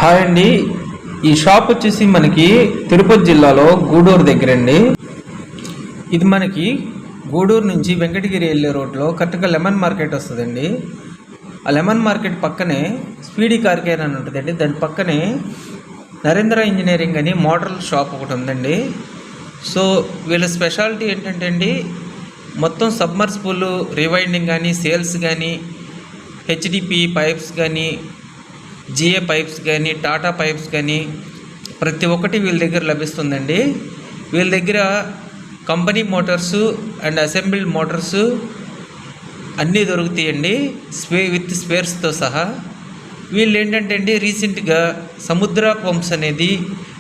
Hi అండి. ఈ shop వచ్చేసి మనకి తిరుపతి జిల్లాలో గూడూరు దగ్గర అండి. ఇది మనకి గూడూరు నుంచి వెంకటగిరి వెళ్ళే రోడ్లో కరెక్ట్గా లెమన్ మార్కెట్ వస్తుందండి. ఆ లెమన్ మార్కెట్ పక్కనే స్పీడీ కార్ కేర్ అని ఉంటుందండి. దాని పక్కనే నరేంద్ర ఇంజనీరింగ్ అని మోడల్ షాప్ ఒకటి ఉందండి. సో వీళ్ళ స్పెషాలిటీ ఏంటంటే అండి, మొత్తం సబ్మర్సిబుల్ రివైండింగ్ కానీ, సేల్స్ కానీ, హెచ్డిపి పైప్స్ కానీ, జిఏ పైప్స్ కానీ, టాటా పైప్స్ కానీ ప్రతి ఒక్కటి వీళ్ళ దగ్గర లభిస్తుందండి. వీళ్ళ దగ్గర company motors and assembled motors అన్నీ దొరుకుతాయండి, విత్ స్పేర్స్తో సహా. వీళ్ళు ఏంటంటే అండి, రీసెంట్గా సముద్ర పంప్స్ అనేది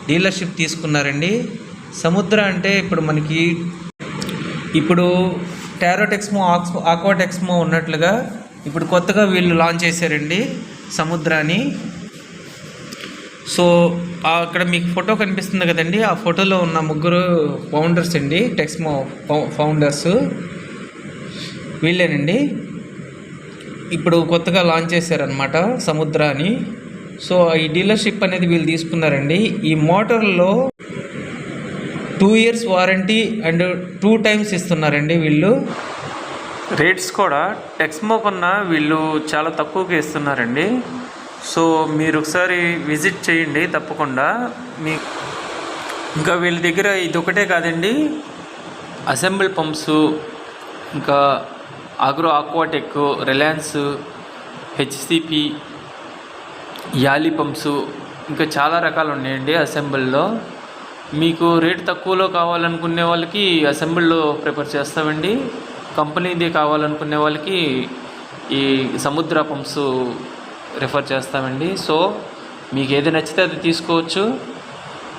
డీలర్షిప్ తీసుకున్నారండి. సముద్ర అంటే ఇప్పుడు టారోటెక్స్మో, ఆక్వాటెక్స్మో ఉన్నట్లుగా ఇప్పుడు కొత్తగా వీళ్ళు లాంచ్ చేశారండి సముద్రాని. సో అక్కడ మీకు ఫోటో కనిపిస్తుంది కదండి, ఆ ఫోటోలో ఉన్న ముగ్గురు ఫౌండర్స్ అండి, టెక్స్మో ఫౌండర్స్ వీళ్ళేనండి. ఇప్పుడు కొత్తగా లాంచ్ చేశారనమాట సముద్రాని. సో ఈ డీలర్షిప్ అనేది వీళ్ళు తీసుకున్నారండి. ఈ మోటార్లో 2 years వారంటీ అండ్ 2 times ఇస్తున్నారండి వీళ్ళు. రేట్స్ కూడా టెక్స్మో కన్నా వీళ్ళు చాలా తక్కువగా ఇస్తున్నారండి. సో మీరు ఒకసారి విజిట్ చేయండి తప్పకుండా. ఇంకా వీళ్ళ దగ్గర ఇది ఒకటే కాదండి, అసెంబుల్ పంప్స్, ఇంకా ఆక్వాటెక్, రిలయన్స్, హెచ్సిపి, యాలీ పంప్స్, ఇంకా చాలా రకాలు ఉన్నాయండి అసెంబుల్లో. మీకు రేట్ తక్కువలో కావాలనుకునే వాళ్ళకి అసెంబుల్లో ప్రిఫర్ చేస్తామండి. కంపెనీది కావాలనుకునే వాళ్ళకి ఈ సముద్ర పంప్స్ రిఫర్ చేస్తామండి. సో మీకు ఏది నచ్చితే అది తీసుకోవచ్చు.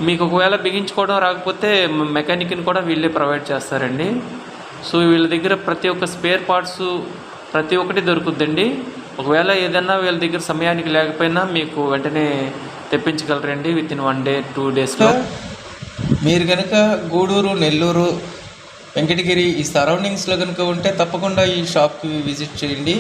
మీకు ఒకవేళ బిగించుకోవడం రాకపోతే మెకానిక్ని కూడా వీళ్ళే ప్రొవైడ్ చేస్తారండి. సో వీళ్ళ దగ్గర ప్రతి ఒక్క స్పేర్ పార్ట్స్ ప్రతి ఒక్కటి దొరుకుద్దండి. ఒకవేళ ఏదైనా వీళ్ళ దగ్గర సమయానికి లేకపోయినా మీకు వెంటనే తెప్పించగలరండి విత్ ఇన్ 1 day 2 daysలో. మీరు కనుక గూడూరు, నెల్లూరు, వెంకటగిరి ఈ సరౌండింగ్స్లో కనుక ఉంటే తప్పకుండా ఈ షాప్కి విజిట్ చేయండి.